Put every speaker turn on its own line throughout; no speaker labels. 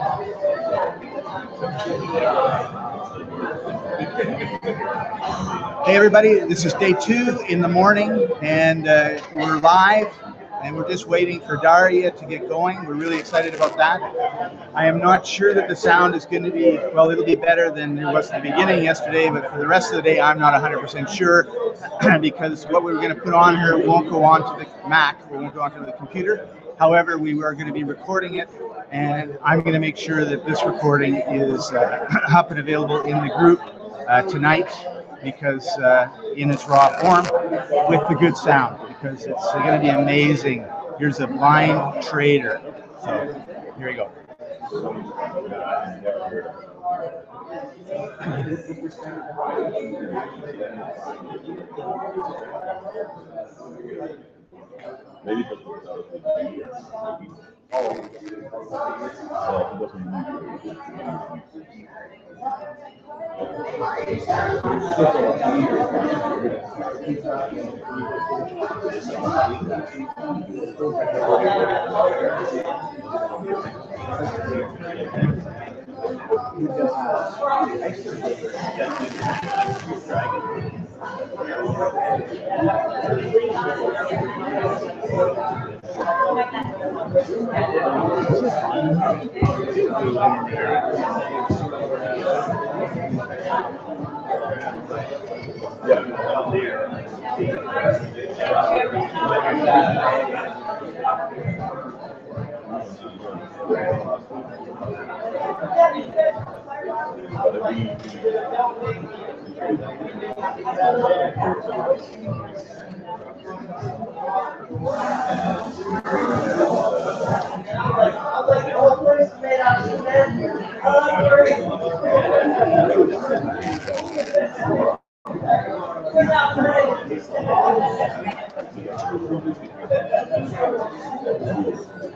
Hey everybody, this is day 2 in the morning, and we're live, and we're just waiting for Daria to get going. We're really excited about that. I am not sure that the sound is going to be, well, it'll be better than it was at the beginning yesterday, but for the rest of the day, I'm not 100% sure because what we were going to put on here won't go onto the Mac, or won't go onto the computer. However, we are going to be recording it, and I'm going to make sure that this recording is up and available in the group tonight, because in its raw form with the good sound, because it's going to be amazing. Here's a blind trader. So here we go.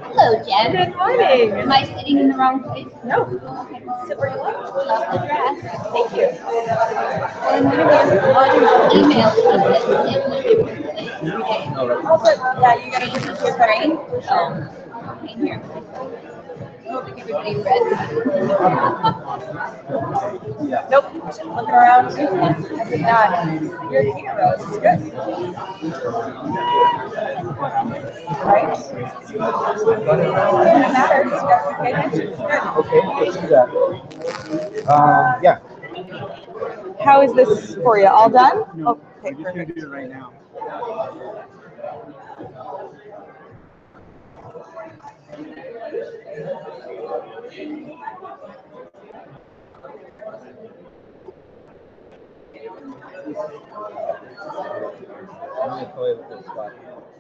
Hello, Jen.
Good morning.
Am I sitting in the wrong place?
No.
Okay.
Sit where you like.
Love the dress.
Thank you.
I'm going to be on email
Oh, but yeah, you gotta put your brain.
Oh, okay, here. I think everybody read.
Nope. Looking around. I did not. You're a hero. This is good. Right? It matters. You gotta pay attention. It's good.
Okay, let's do that. Yeah.
How is this for you? All done?
No,
Okay,
we're just going to
perfect.
do it right now.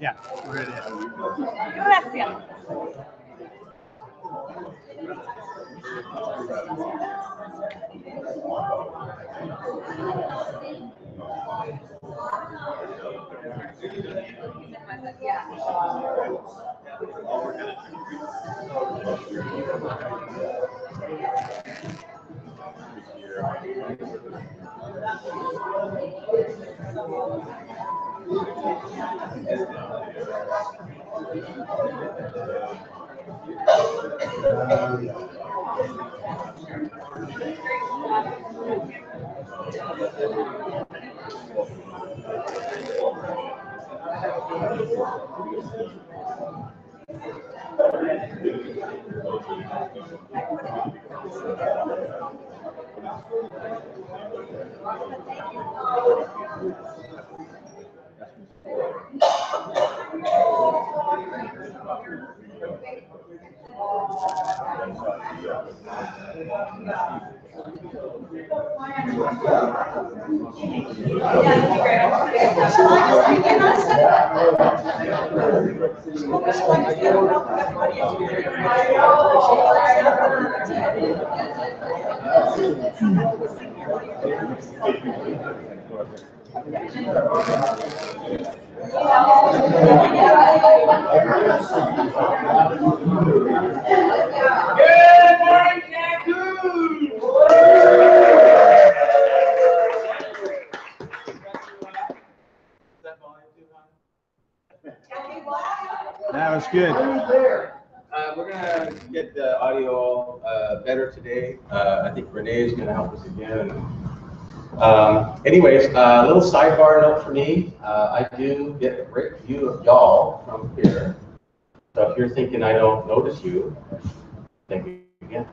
Yeah, where it is.
Gracias.
That was good.
We're gonna get the audio feel better today. I think Renee is going to help us again. Anyways, a little sidebar note for me. I do get a great view of y'all from here. So if you're thinking I don't notice you, think again.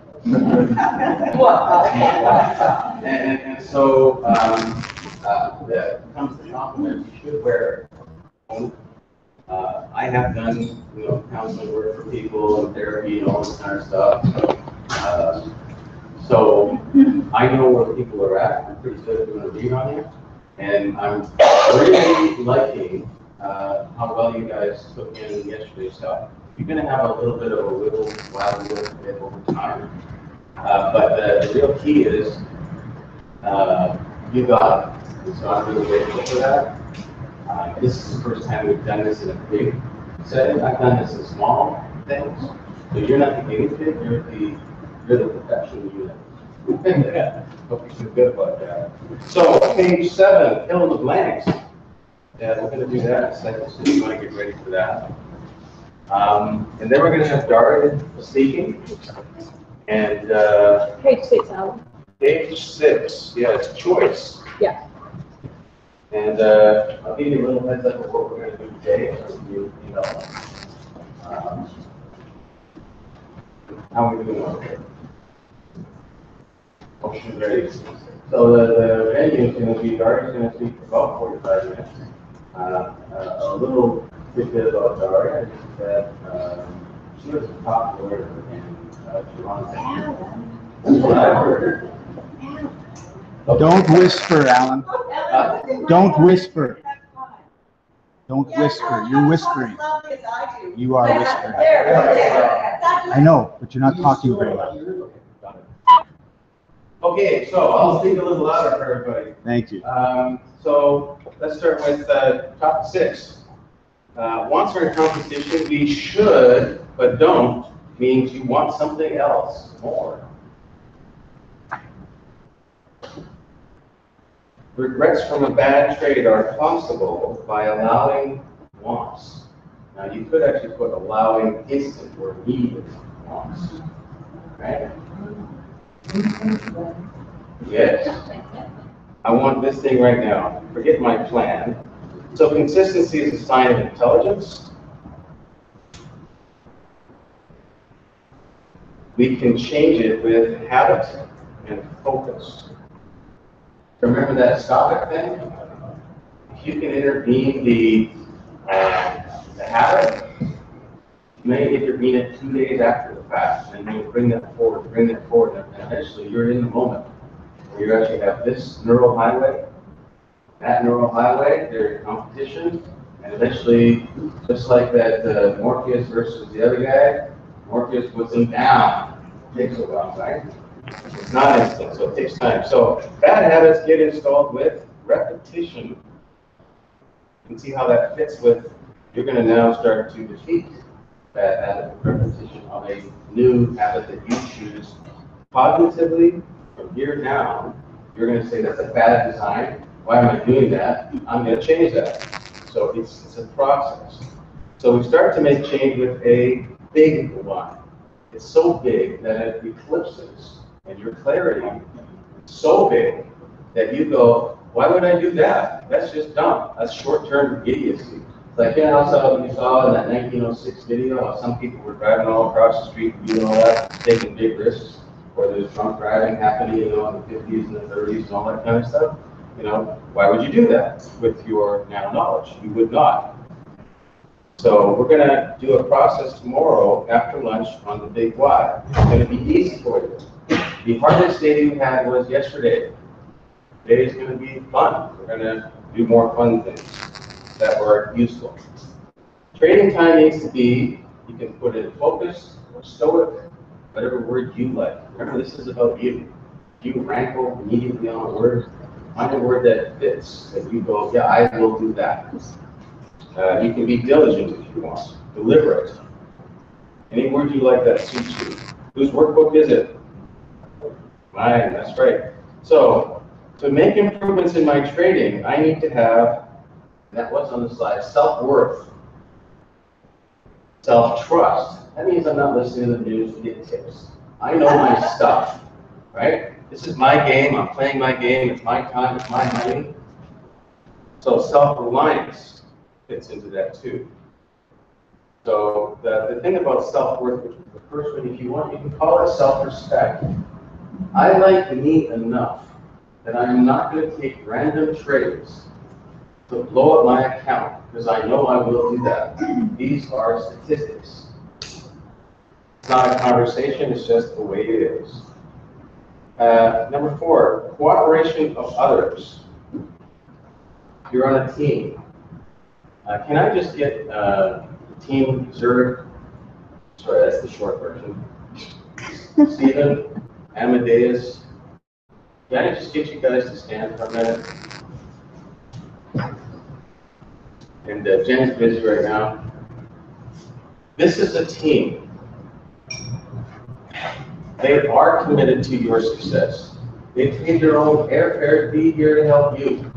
and so that comes to compliments. You should wear it. I have done, counseling work for people and therapy and all this kind of stuff. So I know where people are at. I'm pretty good at doing a read on you, and I'm really liking how well you guys took in yesterday's stuff. You're going to have a little bit of a wiggle over time, but the real key is you got it. So I'm really grateful for that. This is the first time we've done this in a big setting. I've done this in small things. So you're not the guinea pig, you're the production unit. Hope you feel good about that. So page 7, fill in the blanks. Yeah, we're going to do that in a second, so you want to get ready for that. And then we're going to have Daria speaking. And
Page 6, Alan.
page 6, yeah, it's choice.
Yeah.
And I'll give you a little heads up of what we're going to do today. So you know how we're doing okay. Motion ready. So the venue is going to be, Daria's going to speak for about 45 minutes. A little tidbit about Daria is that she was a top lawyer in Toronto. That's what I've heard.
Don't whisper, Alan. Don't whisper. Don't whisper. You're whispering. You are whispering. I know, but you're not talking very well.
Okay, so I'll speak a little louder for everybody.
Thank you.
So let's start with top 6. Wants are in competition. We should, but don't, means you want something else more. Regrets from a bad trade are possible by allowing wants. Now you could actually put allowing instant or needed wants, right? Yes. I want this thing right now. Forget my plan. So consistency is a sign of intelligence. We can change it with habit and focus. Remember that stop it thing? If you can intervene the habit, you may intervene it 2 days after the fact, and you bring that forward, and eventually you're in the moment where you actually have this neural highway, that neural highway, they're in competition, and eventually, just like that Morpheus versus the other guy, Morpheus puts him down. It takes a while, right? It's not instant, so it takes time. So bad habits get installed with repetition. You can see how that fits with, you're going to now start to defeat bad habit repetition of a new habit that you choose cognitively from here down. You're going to say, that's a bad design. Why am I doing that? I'm going to change that. So it's a process. So we start to make change with a big one. It's so big that it eclipses, and your clarity is so big that you go, why would I do that? That's just dumb. That's short-term idiocy. It's like, you saw in that 1906 video how some people were driving all across the street, doing all that, taking big risks, or there's drunk driving happening, in the 50s and the 30s and all that kind of stuff. Why would you do that with your now knowledge? You would not. So we're going to do a process tomorrow after lunch on the big why. It's going to be easy for you. The hardest day you had was yesterday. Today is going to be fun. We're going to do more fun things that were useful. Trading time needs to be, you can put it focused or stoic, whatever word you like. Remember, this is about you. You rankle immediately on a word. Find a word that fits, that you go, yeah, I will do that. You can be diligent if you want, deliberate. Any word you like that suits you. Whose workbook is it? Mine, that's right. So, to make improvements in my trading, I need to have, that was on the slide, self-worth, self-trust. That means I'm not listening to the news to get tips. I know my stuff, right? This is my game, I'm playing my game, it's my time, it's my money. So self-reliance fits into that too. So the thing about self-worth, which is the first one, if you want, you can call it self-respect. I like me enough that I'm not going to take random trades to blow up my account, because I know I will do that. These are statistics. It's not a conversation, it's just the way it is. Number 4, cooperation of others. You're on a team. Can I just get Team Zurich? Sorry, that's the short version. Stephen, Amadeus. Can I just get you guys to stand for a minute? And Jen's busy right now. This is a team. They are committed to your success. They paid their own airfare to be here to help you.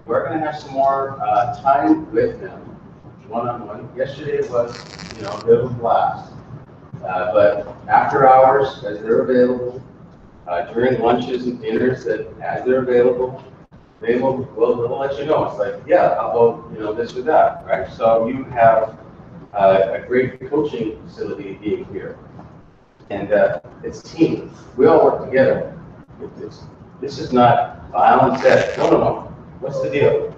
We're going to have some more time with them, one-on-one. Yesterday was, a bit of a blast. But after hours, as they're available, during lunches and dinners, that as they're available, they will let you know. It's like, yeah, how about this or that, right? So you have a great coaching facility being here, and it's team. We all work together. This is not Alan said. No. What's the deal?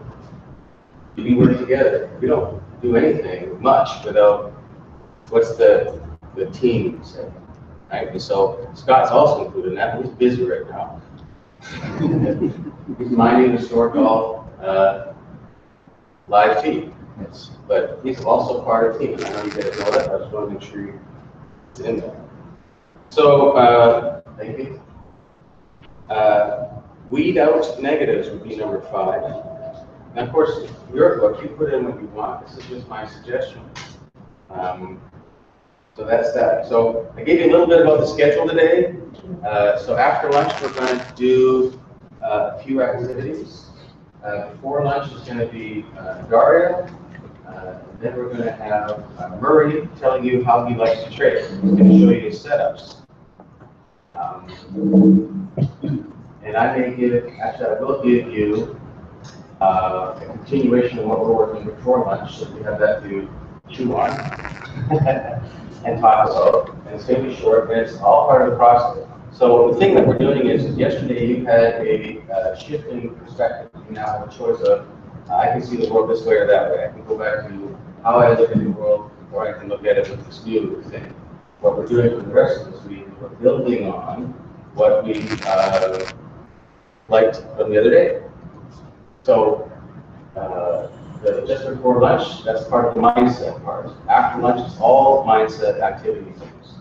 We work together. We don't do anything much without what's the team say, right? And so Scott's also included in that. He's busy right now. He's minding the store golf live feed. Yes. But he's also part of the team. I know you guys know that. I just want to make sure you're in there. So, thank you. Weed out negatives would be number 5. And of course, your book, you put in what you want. This is just my suggestion. So that's that. So I gave you a little bit about the schedule today. So after lunch, we're going to do a few activities. Before lunch is going to be Daria. Then we're going to have Murray telling you how he likes to trade. He's going to show you his setups. And I will give you a continuation of what we're working before lunch, so we have that to chew on and talk about. And it's going to be short, and it's all part of the process. So the thing that we're doing is yesterday you had a shift in perspective. You now have a choice of, I can see the world this way or that way. I can go back to how I look at the world, or I can look at it with this new thing. What we're doing for the rest of this week, we're building on what we liked from the other day. So just before lunch, that's part of the mindset part. After lunch, it's all mindset activity things.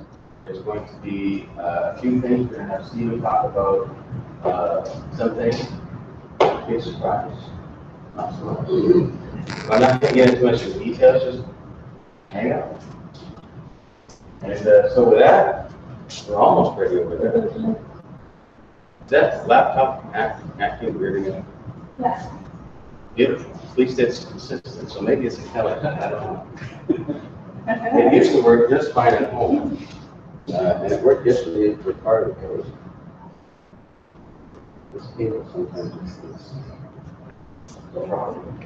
There's going to be a few things. We're going to have Stephen talk about something. Big surprise. Not so much. I'm not going to get into much of the details, just hang out. And so with that, we're almost ready over there. Is that laptop acting weird again?
Yes.
Beautiful. At least it's consistent. So maybe it's a Kelly. I don't know. It used to work just fine at home. And it worked yesterday for part of the code. This cable sometimes is no problem.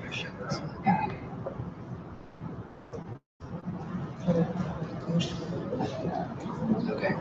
Okay.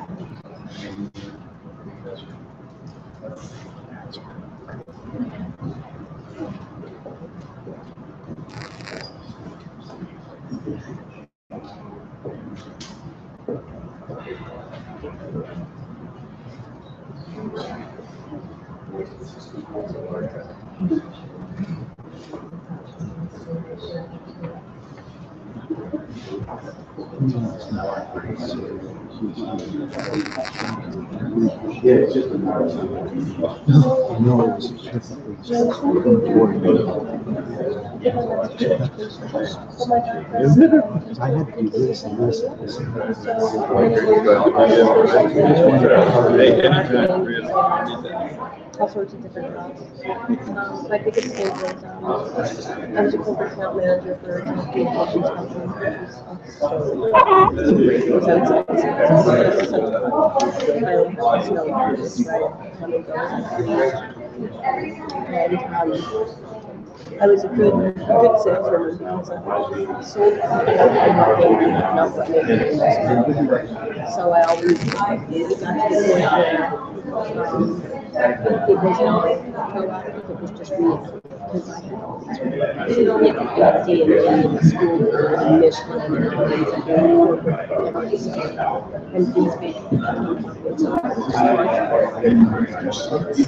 Yeah, it's just a power center.
No, it was just Is it? I had to do this and this and this.
All sorts of different jobs. My biggest thing was I was a corporate account manager for a communications company. It was outside. I only had to know all this, right? Come and go. And I was a good saleswoman because I sold not what made me. So I always got to the point where it was not proactive, it was just reactive. Because I had all these D&D in the school and Michelin and things and these big companies. So I was just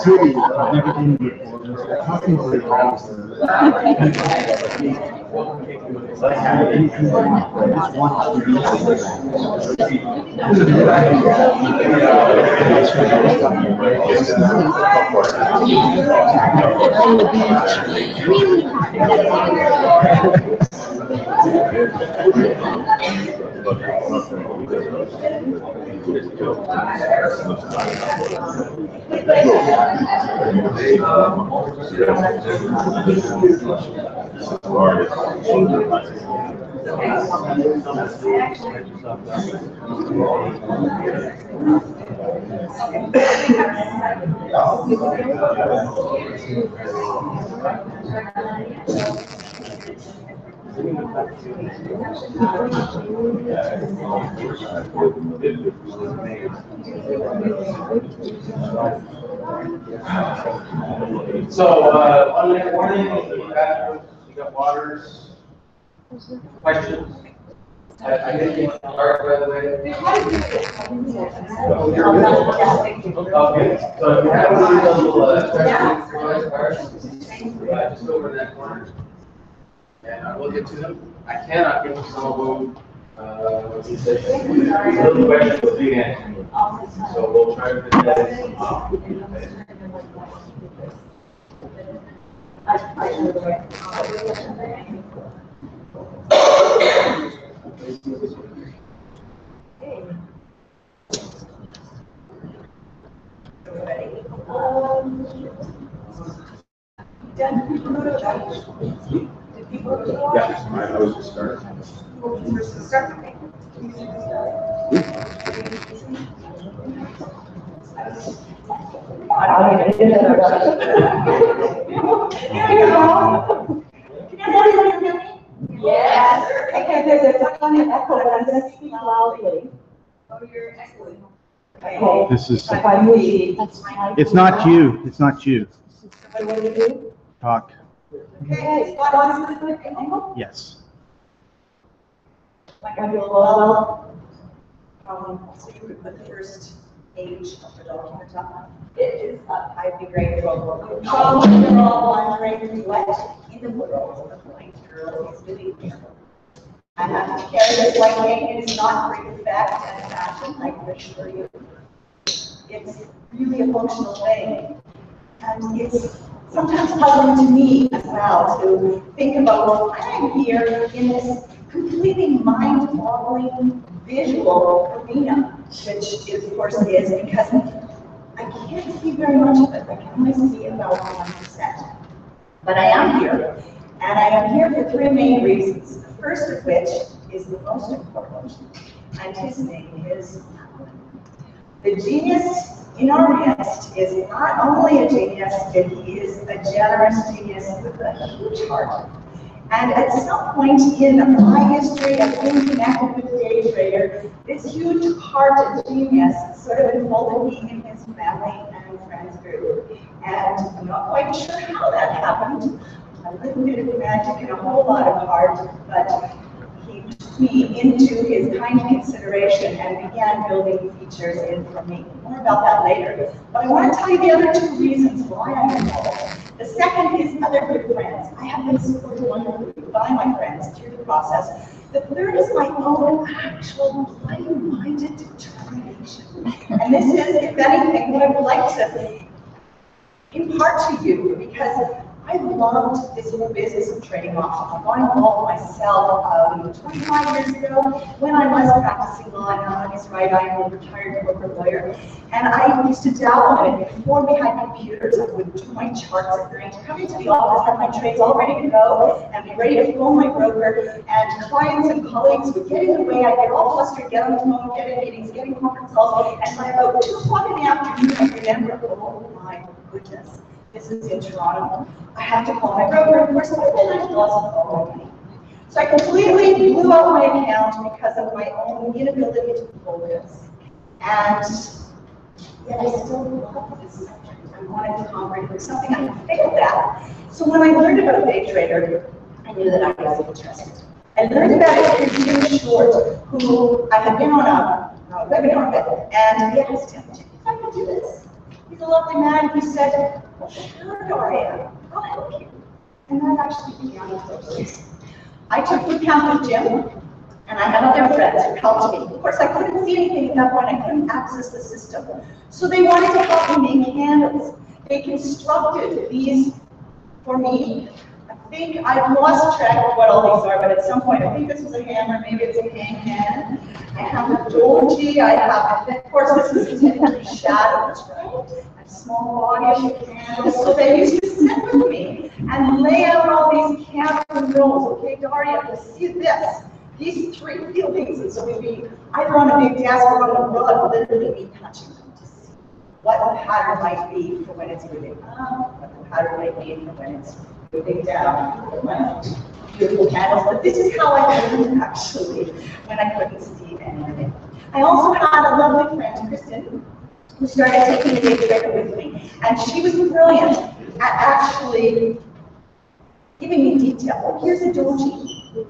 City, never been before. Talking to the I have anything I just want to be
So, on that morning, you got waters, questions? I didn't get dark, by the way. Oh, you're good. Okay, so if you have one of those little, just over in that corner. And I will get to them. I cannot get to some of them, what you said. Little questions with big answers. So we'll try to fit that in. Yeah, I was just starting.
Yes. Okay, there's a funny echo, but I'm going to speak loudly. Oh, you're echoing. Okay.
This is,
If I move.
it's not you, it's not you.
What do you do?
Talk.
Okay, one is good angle.
Yes.
Like I do a little.
So you could put the first page of the document up. It is up. I'd be grateful. You're all wondering what in the world the blind girl is doing here. I have to carry this white cane. It is not for effect and fashion, I can assure you. It's really a functional thing. And it's sometimes puzzling to me as well to think about why I'm here in this completely mind-boggling visual arena, which is, of course, is because I can't see very much of it. I can only see about 1%. But I am here, and I am here for three main reasons. The first of which is the most important, and his name is Paton. The genius in our midst is not only a genius, but he is a generous genius with a huge heart. And at some point in my history of being connected with day trader, this huge heart of genius sort of enfolded me in his family and friends group. And I'm not quite sure how that happened. A little bit of magic and a whole lot of heart, but he took me into his kind consideration and began building features in for me. More about that later. But I want to tell you the other two reasons why I'm involved. The second is other good friends. I have been supported wonderfully by my friends through the process. The third is my own actual bloody-minded determination. And this is, if anything, what I would like to impart to you, because I loved this whole business of trading options. I got involved myself 25 years ago when I was practicing law, and now he's right, I am a retired corporate lawyer. And I used to dabble in it. Before we had computers, I would do my charts at night, come into the office, have my trades all ready to go, and be ready to phone my broker, and clients and colleagues would get in the way. I'd get all flustered, get on the phone, get in meetings, get in conference calls, and by about 2 o'clock in the afternoon, I remember, oh my goodness, this is in Toronto. I have to call my broker. Of course, by then I wasn't calling me. So I completely blew out my account because of my own inability to focus. And yet I still love this subject. I wanted to comprehend something I failed at. So when I learned about day trader, I knew that I was interested. I learned about it through Jim Short, who I had been on a webinar with, and he asked him, if I could do this. He's a lovely man. He said, well, sure, Daria, I'll help you. And that actually began the process. I took boot camp with Jim, and I had other friends who helped me. Of course, I couldn't see anything at that point. I couldn't access the system. So they wanted to help me make candles. They constructed these for me. I think I've lost track of what all these are, but at some point, I think this was a hammer, maybe it's a hang hand. I have a doji, I have, of course, this is intended for shadows, right? Small body candles. So they used to sit with me and lay out all these candles in rows. Okay, Daria, you see this. These 3 buildings, and so we'd be either on a big desk or on a rug, literally be touching them to see what the pattern might be for when it's moving up, what the pattern might be for when it's moving down. Beautiful candles, but this is how I learned actually when I couldn't see anything. I also had a lovely friend, Kristen, who started taking the day trader with me. And she was brilliant at actually giving me detail. Oh, here's a doji.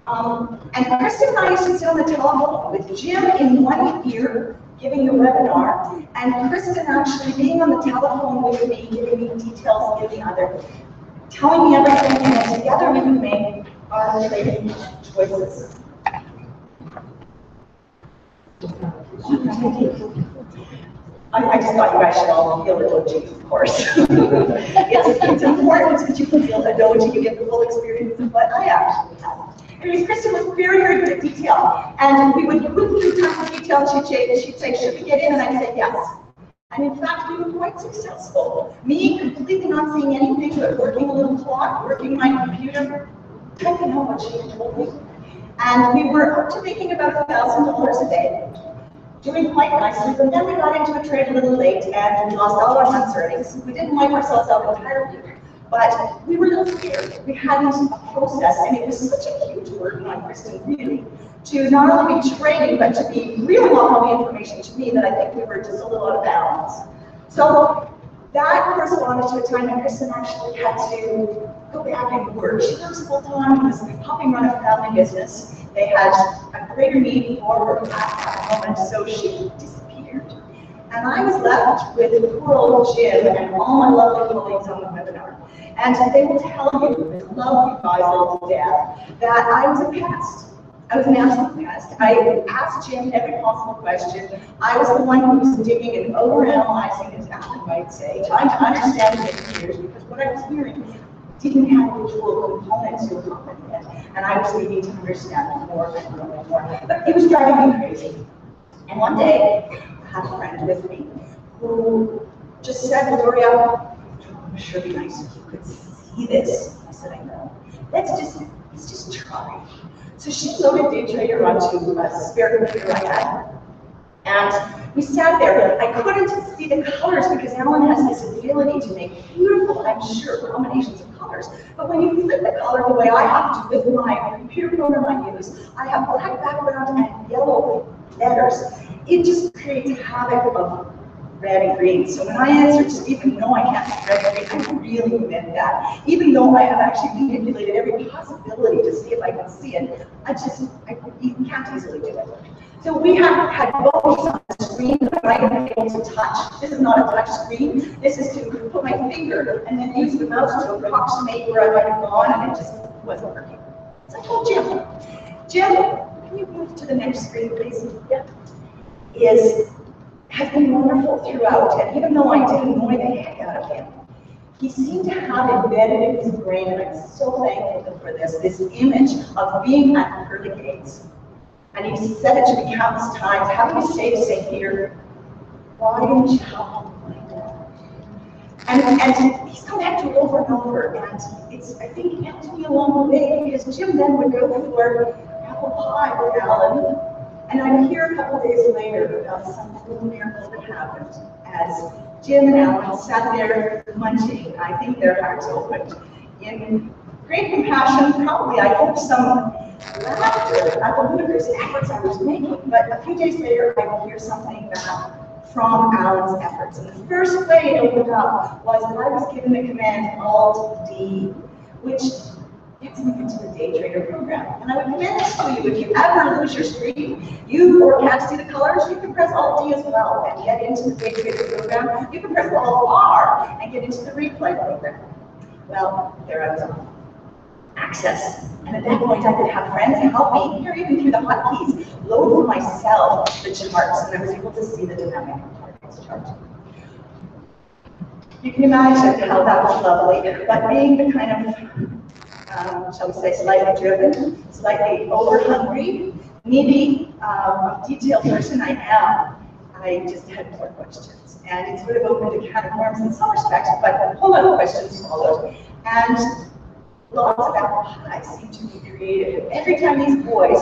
And Kristen and I used to sit on the telephone with Jim in one ear, giving the webinar, and Kristen actually being on the telephone with me, giving me details in the other, telling me everything, and together we would make our trading choices. I just thought you guys should all feel the doji, of course. it's important that you can feel the doji, you get the full experience of what I actually had. Anyways, Kristen was very, very good at detail. And we would go through tons of detail, and she'd say, should we get in? And I'd say, yes. And in fact, we were quite successful. Me, completely not seeing anything, but working a little clock, working my computer, typing out what she had told me. And we were up to making about $1,000 a day, doing quite nicely, but then we got into a trade a little late and we lost all our month's earnings. We didn't wipe ourselves out entirely, but we were a little scared. We hadn't a process, and it was such a huge burden on Kristen, really, to not only be trading, but to be reeling off all the information to me that I think we were just a little out of balance. So that corresponded to a time when Kristen actually had to go back and work. She works full-time, was helping run a family business. They had a greater need for her at that moment, so she disappeared. And I was left with poor old Jim and all my lovely colleagues on the webinar. And they will tell you, love you guys all to death, that I was a pest. I was an absolute pest. I asked Jim every possible question. I was the one who was digging and overanalyzing, as Alan might say, trying to understand the years, because what I was hearing didn't have visual components to accompany it, and I was needing to understand more and more and more. But it was driving me crazy. And one day, I had a friend with me who just said, Gloria, it would sure be nice if you could see this. I said, I know. Let's just try. So she loaded Day Trader onto a spare computer I had. And we sat there. I couldn't see the colors because Alan has this ability to make beautiful, I'm sure, combinations of colors. But when you flip the color the way I have to with my computer program I use, I have black background and yellow letters. It just creates havoc of red and green. So when I answered, so even though I can't see red and green, I really meant that. Even though I have actually manipulated every possibility to see if I can see it, I can't easily do it. So we have had bones on the screen that I am able to touch. This is not a touch screen. This is to put my finger and then use the mouse to approximate where I might have gone, and it just wasn't working. So I told Jim, can you move to the next screen, please? Yeah. Has been wonderful throughout, and even though I didn't annoy the heck out of him, he seemed to have embedded in his brain, and I'm so thankful for this image of being at Pearly Gates. And he said it to me countless times, having to say to St. Peter, why didn't you help me find out? And he's come back to it over and over, and I think it helped me along the way, because Jim then would go for apple pie with Alan, and I'd hear a couple days later about some little miracle that happened as Jim and Alan sat there munching. I think their hearts opened in great compassion, probably, I hope, some laughter at the ludicrous efforts I was making. But a few days later, I would hear something back from Alan's efforts. And the first way it opened up was that I was given the command Alt-D, which gets me into the day trader program. And I would commend this to you. If you ever lose your screen, or can't see the colors, you can press Alt-D as well and get into the day trader program. You can press Alt-R and get into the replay program. Well, there I was on access. And at that point, I could have friends help me, or even through the hotkeys, load for myself the charts, and I was able to see the dynamic targets chart. You can imagine how that was lovely, but being the kind of, shall we say, slightly driven, slightly over-hungry, needy, detailed person I am, I just had more questions. And it sort of opened a can of worms in some respects, but a whole lot of questions followed. And lots of apple pie seemed to be created. Every time these boys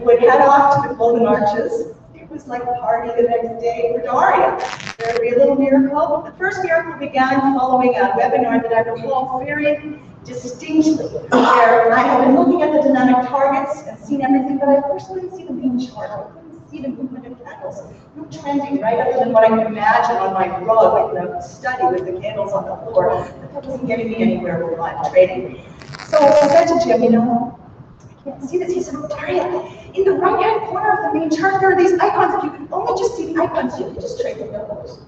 would head off to the Golden Arches, it was like a party the next day for Daria. There would be a little miracle. The first miracle began following a webinar that I recall very distinctly, where I had been looking at the dynamic targets and seen everything, but I personally didn't see the main chart. I couldn't see the movement of candles. No trending, right, other than what I could imagine on my rug in the study with the candles on the floor. But that wasn't getting me anywhere with live trading. So I said to Jim, I can't see this. He said, Daria, in the right-hand corner of the main chart, there are these icons. If you could only just see the icons, you could just trade the numbers.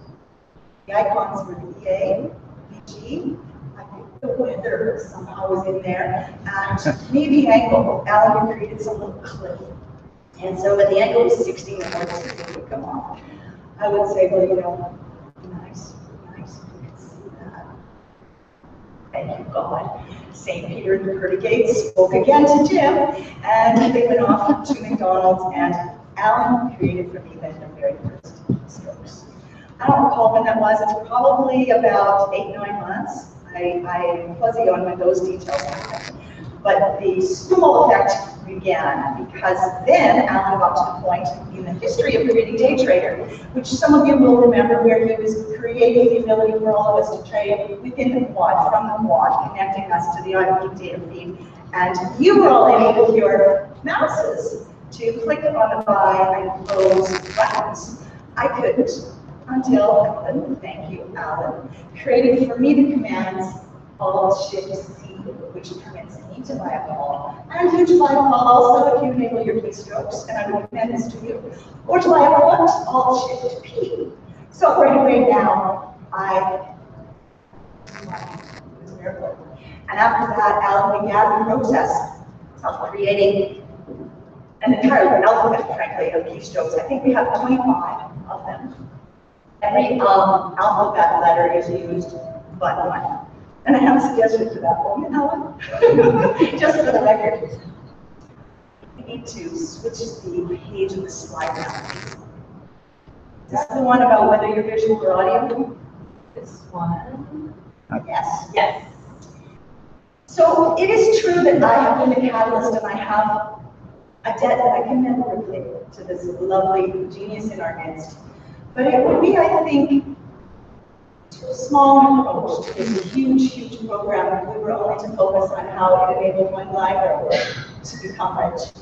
The icons were the EA, VG, I think the weather somehow was in there, and maybe the angle. Alan had created some little cliff. And so that the angle was 60 and more than 60 would come off. I would say, well, nice, you can see that. Thank you, God. St. Peter and the Pearly Gates spoke again to Jim, and they went off to McDonald's, and Alan created for me then the very first strokes. I don't recall when that was. It's probably about 8-9 months. I'm fuzzy on when those details happened. But the snowball effect began because then Alan got to the point in the history of creating Day Trader, which some of you will remember, where he was creating the ability for all of us to trade within the quad, from the quad, connecting us to the IBM data feed. And you were all able with your mouses to click on the buy and close buttons. I couldn't until Alan, thank you, Alan, created for me the commands Alt-Shift-C, which permits me to buy a call, and you to buy a call also if you enable your keystrokes, and I would recommend this to you, or to buy a put, Alt-Shift-P. So right away now, it was a miracle. And after that, Alan began the process of creating an entire alphabet, frankly, of keystrokes. I think we have 25 of them. Every alphabet letter is used but one. And I have a suggestion for that one, Alan. Just for the record. I need to switch the page of the slide now. Is this the one about whether you're visual or audio? This one. Yes. Yes. So it is true that I have been a catalyst and I have a debt that I can never repay to this lovely genius in our midst. But it would be, I think, too small an approach to this huge, huge program if we were only to focus on how it enabled one library to become rich.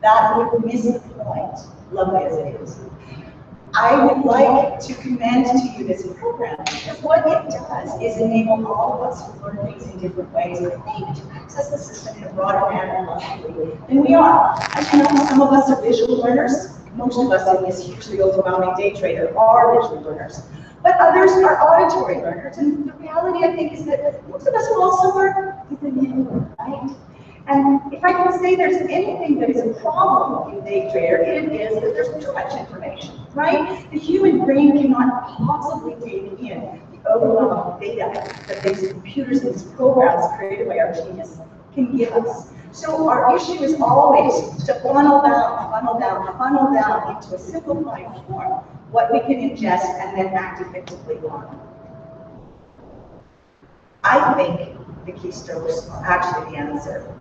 That would miss the point, lovely as it is. I would like to commend to you this program, because what it does is enable all of us to learn things in different ways, and maybe to access the system in a broader manner logically than we are. As you know, some of us are visual learners. Most of us in this hugely overwhelming day trader are visual learners. But others are auditory learners, and the reality, I think, is that most of us are all somewhere in the middle, right? And if I can say there's anything that is a problem in day trader, it is that there's too much information, right? The human brain cannot possibly take in the overwhelming data that these computers and these programs created by our genius can give us. So our issue is always to funnel down into a simplified form what we can ingest and then act effectively on. I think the keystrokes are actually the answer.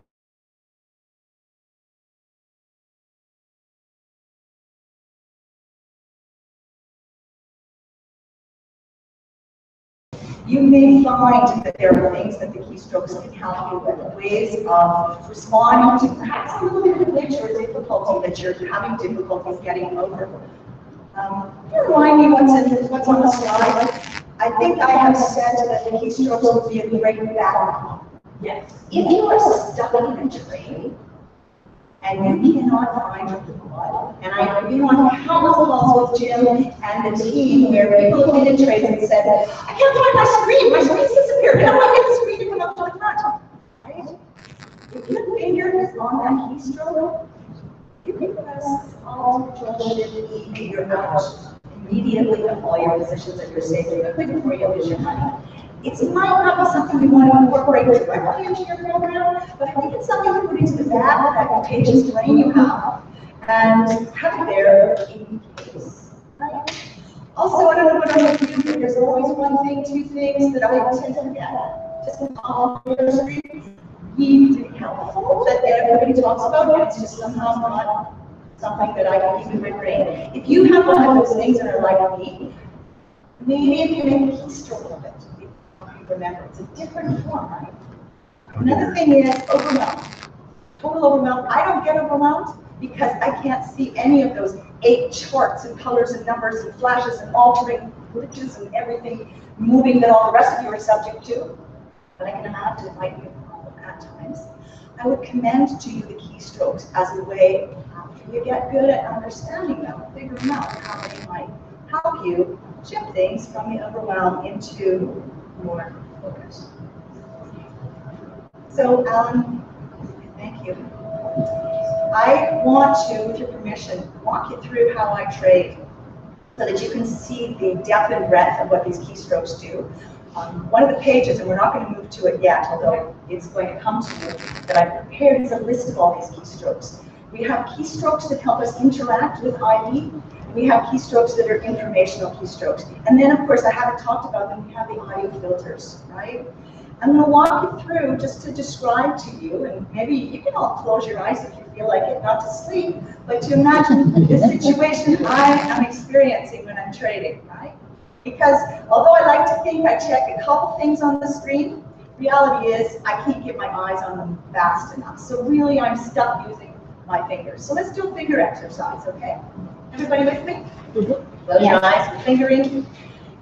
You may find that there are things that the keystrokes can help you with, ways of responding to perhaps a little bit of glitch or difficulty that you're having difficulties getting over. Can you remind me what's on the slide? I think I have said that the keystrokes would be a great backup. Yes. If you are stuck in a train and you cannot find your blood, and I've been on countless calls with Jim and the team where people have been in trains and said, I can't find my screen's disappeared, how do I get the screen to come up to the front? Right? If your finger is on that keystroke, you can press Alt, Control, Shift, E, figure out immediately of all your positions that you're saving, quick before you lose your money. It might not be something you want to incorporate directly into your program, but I think it's something to put into the back of that contagious brain you have and have it there in case. Right? Also, I don't know what I'm doing, but there's always one thing, two things that I tend to forget. Just in all really helpful that everybody talks about, but it's just somehow not something that I can keep in my brain. If you have one of those things that are like me, maybe if you make a keystroke of it, remember, it's a different form, right? Another thing is overwhelmed. Total overwhelmed. I don't get overwhelmed because I can't see any of those 8 charts and colors and numbers and flashes and altering glitches and everything moving that all the rest of you are subject to. But I can imagine it might be a problem at times. I would commend to you the keystrokes as a way, after you get good at understanding them, figuring out how they might help you shift things from the overwhelm into more focus. So, Alan, thank you. I want to, with your permission, walk you through how I trade so that you can see the depth and breadth of what these keystrokes do. One of the pages, and we're not going to move to it yet, although it's going to come to you, that I've prepared is a list of all these keystrokes. We have keystrokes that help us interact with ID. We have keystrokes that are informational keystrokes. And then, of course, I haven't talked about them, we have the audio filters, right? I'm going to walk you through just to describe to you, and maybe you can all close your eyes if you feel like it, not to sleep, but to imagine the situation I am experiencing when I'm trading, right? Because although I like to think I check a couple things on the screen, reality is I can't get my eyes on them fast enough. So really, I'm stuck using my fingers. So let's do a finger exercise, okay? Everybody with me? Close your eyes, fingering.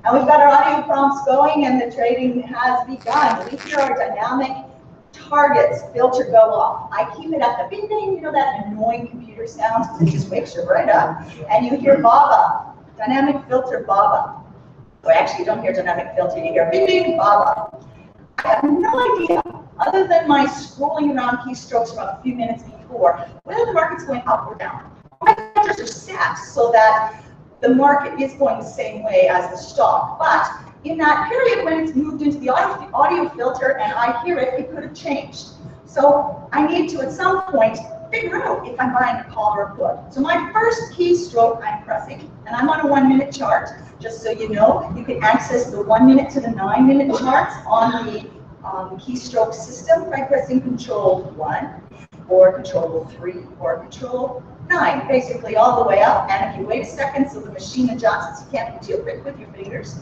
And we've got our audio prompts going and the trading has begun. We hear our dynamic targets filter go off. I keep it at the bing bing, you know that annoying computer sound? It just wakes you right up. And you hear Baba, dynamic filter Baba. So actually you don't hear dynamic filter, you hear bing bing Baba. I have no idea, other than my scrolling around keystrokes from a few minutes before, whether the market's going up or down. My filters are set so that the market is going the same way as the stock, but in that period when it's moved into the audio filter and I hear it, it could have changed. So I need to, at some point, figure out if I'm buying a call or a put. So my first keystroke I'm pressing, and I'm on a 1-minute chart, just so you know, you can access the 1-minute to the 9-minute charts on the keystroke system by pressing Control 1, or Control 3, or Control 9, basically all the way up. And if you wait a second so the machine adjusts, you can't be too quick with your fingers,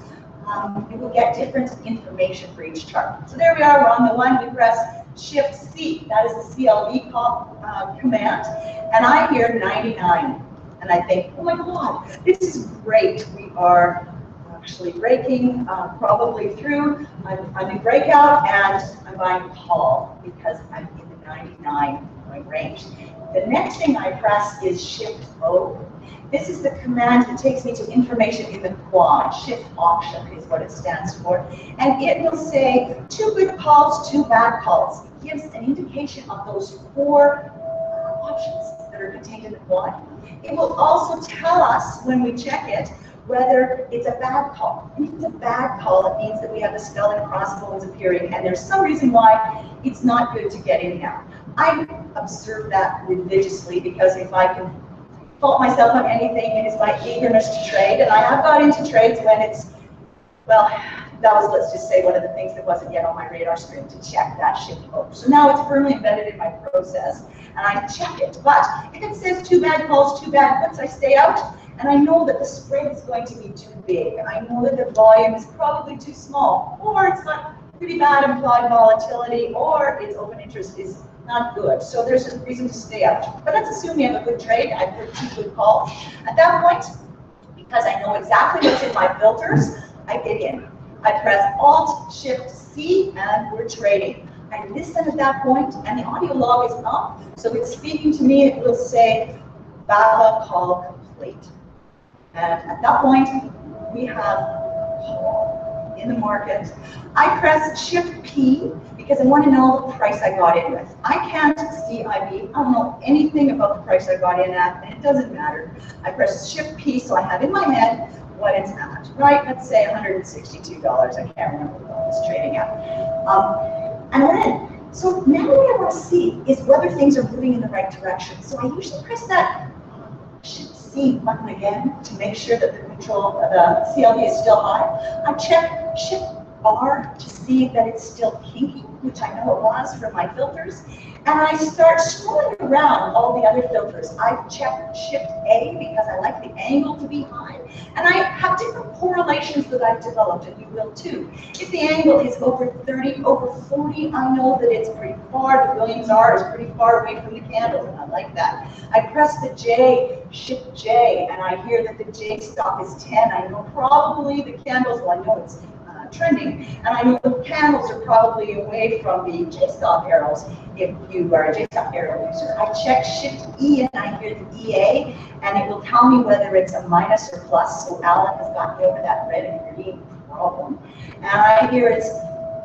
you will get different information for each chart. So there we are, we're on the 1, we press Shift C, that is the CLV command, and I hear 99. and I think, oh my God, this is great. We are actually breaking probably through. I'm in breakout and I'm buying call because I'm in the 99 point range. The next thing I press is Shift O. This is the command that takes me to information in the quad. Shift Auction is what it stands for. And it will say 2 good calls, 2 bad calls. It gives an indication of those 4 options that are contained in the quad. It will also tell us when we check it whether it's a bad call. And if it's a bad call, it means that we have the skull and crossbones appearing, and there's some reason why it's not good to get in now. I observe that religiously because if I can fault myself on anything, it is my eagerness to trade, and I have got into trades when it's, well, that was, let's just say, one of the things that wasn't yet on my radar screen to check that Shift O. So now it's firmly embedded in my process, and I check it. But if it says 2 bad calls, 2 bad puts, I stay out, and I know that the spread is going to be too big. I know that the volume is probably too small, or it's got pretty bad implied volatility, or its open interest is not good. So there's a reason to stay out. But let's assume you have a good trade. I put 2 good calls. At that point, because I know exactly what's in my filters, I get in. I press Alt-Shift-C, and we're trading. I listen at that point, and the audio log is up, so it's speaking to me. It will say, "Baba call complete." And at that point, we have call in the market. I press Shift-P because I want to know the price I got in with. I can't see IV. I don't know anything about the price I got in at, and it doesn't matter. I press Shift-P so I have in my head what it's at, right? Let's say $162. I can't remember what I was trading at. And we're in. So now what I want to see is whether things are moving in the right direction. So I usually press that Shift-C button again to make sure that the CLV is still high. I check Shift-R to see that it's still kinky, which I know it was from my filters. And I start scrolling around all the other filters. I check Shift-A because I like the angle to be high. And I have different correlations that I've developed, and you will too. If the angle is over 30, over 40, I know that it's pretty far. The Williams R is pretty far away from the candles, and I like that. I press the J, Shift-J, and I hear that the J stop is 10. I know probably the candles, well, I know it's trending, and I know the candles are probably away from the J-stop arrows if you are a J-stop arrow user. I check Shift-E and I hear the EA, and it will tell me whether it's a minus or plus, so Alan has got me over that red and green problem. And I hear it's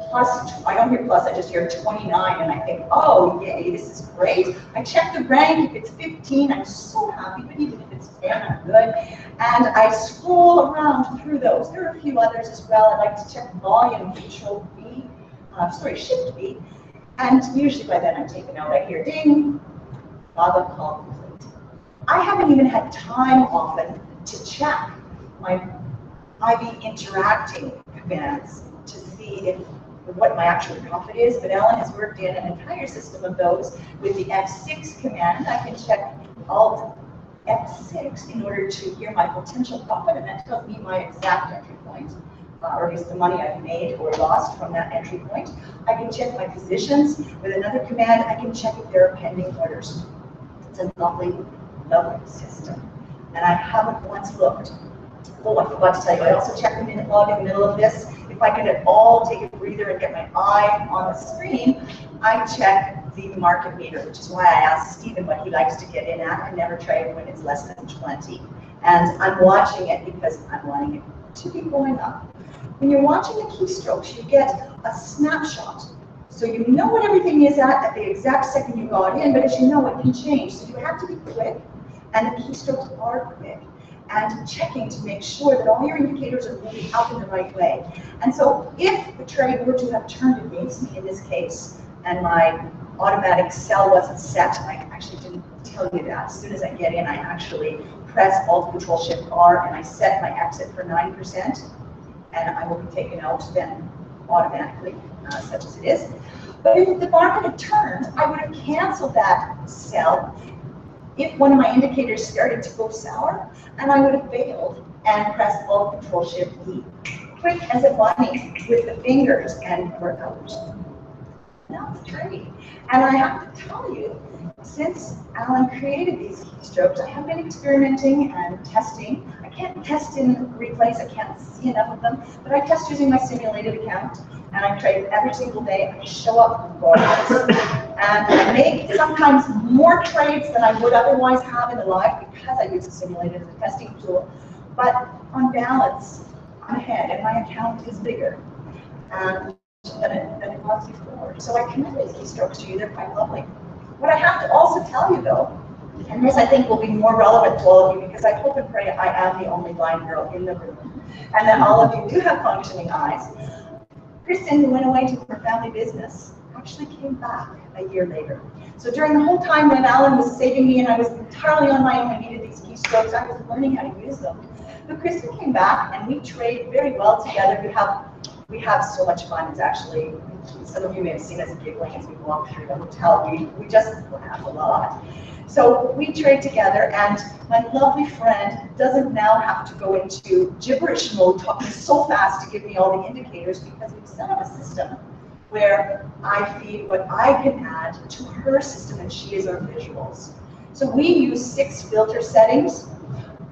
plus, I don't hear plus, I just hear 29, and I think, oh, yay, this is great. I check the rank. If it's 15, I'm so happy, but even if it's 10, I'm good. And I scroll around through those. There are a few others as well. I like to check volume, Control B, Shift B. And usually by then I'm taken out. I hear ding, log call complete. I haven't even had time often to check my IV interacting commands to see what my actual profit is, but Alan has worked in an entire system of those. With the F6 command, I can check Alt F6 in order to hear my potential profit, and that tells me my exact entry point, or at least the money I've made or lost from that entry point. I can check my positions. With another command, I can check if there are pending orders. It's a lovely, lovely system. And I haven't once looked. Oh, I forgot to tell you, I also check the minute log in the middle of this. If I can at all take a breather and get my eye on the screen, I check the market meter, which is why I asked Stephen what he likes to get in at. I never trade when it's less than 20. And I'm watching it because I'm wanting it to be going up. When you're watching the keystrokes, you get a snapshot. So you know what everything is at the exact second you got in, but as you know, it can change. So you have to be quick, and the keystrokes are quick. And checking to make sure that all your indicators are moving up in the right way. And so if the trade were to have turned against me in this case, and my automatic sell wasn't set, I actually didn't tell you that. As soon as I get in, I actually press Alt-Control-Shift-R, and I set my exit for 9%, and I will be taken out then automatically, such as it is. But if the market had turned, I would have canceled that sell if one of my indicators started to go sour, and I would have failed and pressed Alt-Control-Shift-E. Quick as a bunny with the fingers, and we're out. That's great. And I have to tell you, since Alan created these keystrokes, I have been experimenting and testing. I can't test in replays, I can't see enough of them, but I test using my simulated account, and I trade every single day. I show up regardless. And I make sometimes more trades than I would otherwise have in the live because I use a simulated as a testing tool. But on balance, I'm ahead, and my account is bigger than it was before. So I commend these keystrokes to you. They're quite lovely. What I have to also tell you, though, and this I think will be more relevant to all of you, because I hope and pray I am the only blind girl in the room, and that all of you do have functioning eyes. Kristen, who went away to her family business, actually came back a year later. So during the whole time when Alan was saving me and I was entirely on my own, I needed these keystrokes, I was learning how to use them. But Kristen came back and we trade very well together. We have so much fun. It's actually, some of you may have seen us giggling as we walk through the hotel. We just laugh a lot. So we trade together, and my lovely friend doesn't now have to go into gibberish mode, talking so fast to give me all the indicators, because we've set up a system where I feed what I can add to her system, and she is our visuals. So we use 6 filter settings,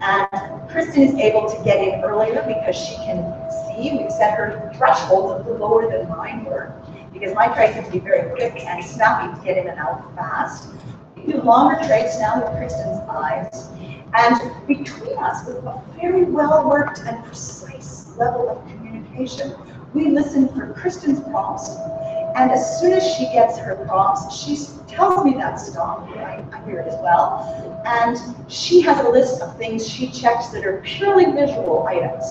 and Kristen is able to get in earlier because she can see. We've set her thresholds a little lower than mine were, because my trades have to be very quick and snappy to get in and out fast. We do longer trades now with Kristen's eyes. And between us, with a very well-worked and precise level of communication, we listen for Kristen's prompts. And as soon as she gets her prompts, she tells me that stop. I hear it as well. And she has a list of things she checks that are purely visual items.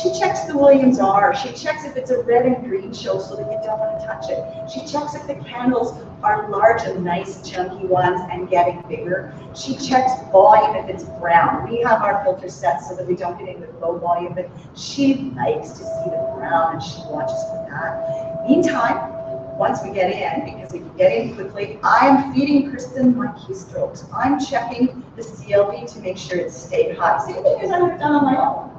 She checks the Williams R. She checks if it's a red and green show so that you don't want to touch it. She checks if the candles are large and nice chunky ones and getting bigger. She checks volume if it's brown. We have our filter set so that we don't get in with low volume, but she likes to see the brown and she watches for that. Meantime, once we get in, because we can get in quickly, I'm feeding Kristen my keystrokes. I'm checking the CLV to make sure it's stayed high. Same thing as I would have done on my own.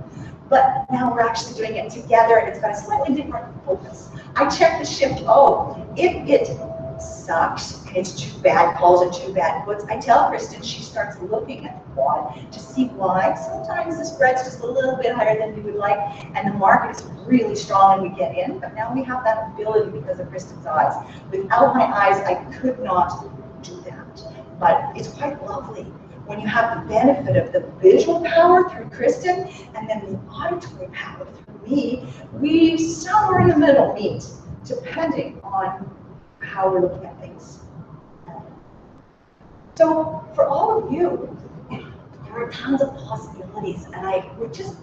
But now we're actually doing it together, and it's got a slightly different focus. I check the shift. Oh, if it sucks, and it's too bad calls and too bad puts, I tell Kristen, she starts looking at the quad to see why. Sometimes the spread's just a little bit higher than we would like, and the market is really strong and we get in, but now we have that ability because of Kristen's eyes. Without my eyes, I could not do that, but it's quite lovely when you have the benefit of the visual power through Kristen and then the auditory power through me. We somewhere in the middle meet, depending on how we're looking at things. So for all of you, there are tons of possibilities, and I would just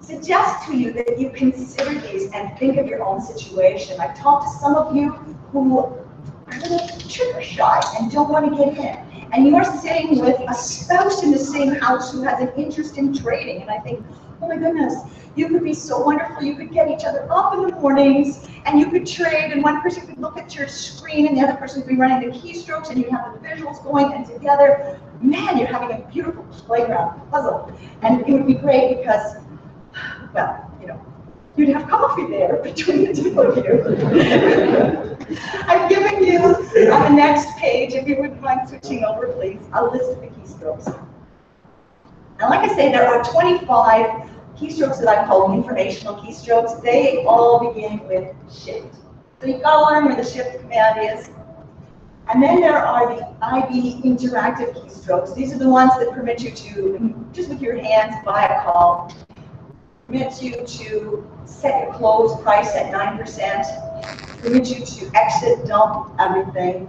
suggest to you that you consider these and think of your own situation. I've talked to some of you who are a little trigger shy and don't want to get in. And you're sitting with a spouse in the same house who has an interest in trading. And I think, oh my goodness, you could be so wonderful. You could get each other up in the mornings and you could trade, and one person could look at your screen and the other person would be running the keystrokes, and you have the visuals going, and together, man, you're having a beautiful playground puzzle. And it would be great because, well, you know, you'd have coffee there between the two of you. I'm giving you on the next page, if you wouldn't mind switching over, please, a list of the keystrokes. And like I say, there are 25 keystrokes that I call informational keystrokes. They all begin with shift. So you've got to learn where the shift command is. And then there are the IB interactive keystrokes. These are the ones that permit you to, just with your hands, buy a call. Permits you to set your close price at 9%, permits you to exit, dump everything.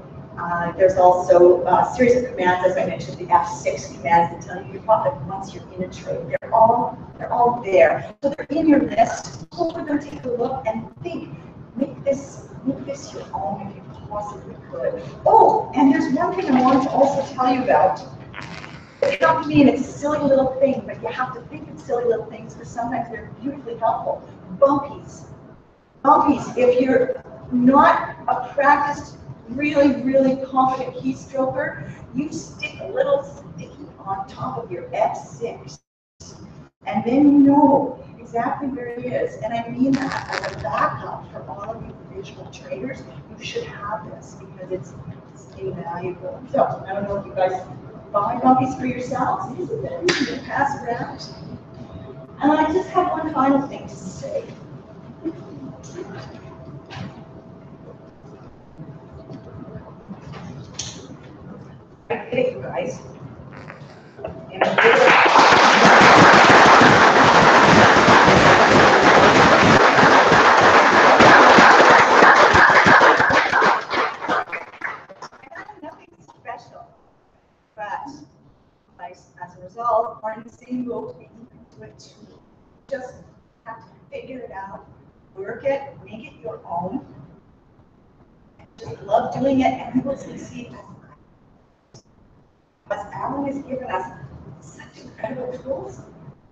There's also a series of commands, as I mentioned, the F6 commands that tell you your profit once you're in a trade. They're all there. So they're in your list. Go over them, take a look, and think. Make this your own if you possibly could. Oh, and there's one thing I wanted to also tell you about. It come to me, and it's a silly little thing, but you have to think of silly little things because sometimes they're beautifully helpful. Bumpies. Bumpies. If you're not a practiced, really confident keystroker, you stick a little sticky on top of your F6, and then you know exactly where it is. And I mean that as a backup for all of you visual traders, you should have this because it's invaluable. So I don't know if you guys buy copies for yourselves. These are very easy to pass around. And I just have one final thing to say. I did it, you guys. And I did it. Nothing special, but as a result, I'm seeing both you can do it too. Just have to figure it out, work it, make it your own. Just love doing it, and you will succeed. Because Alan has given us such incredible tools.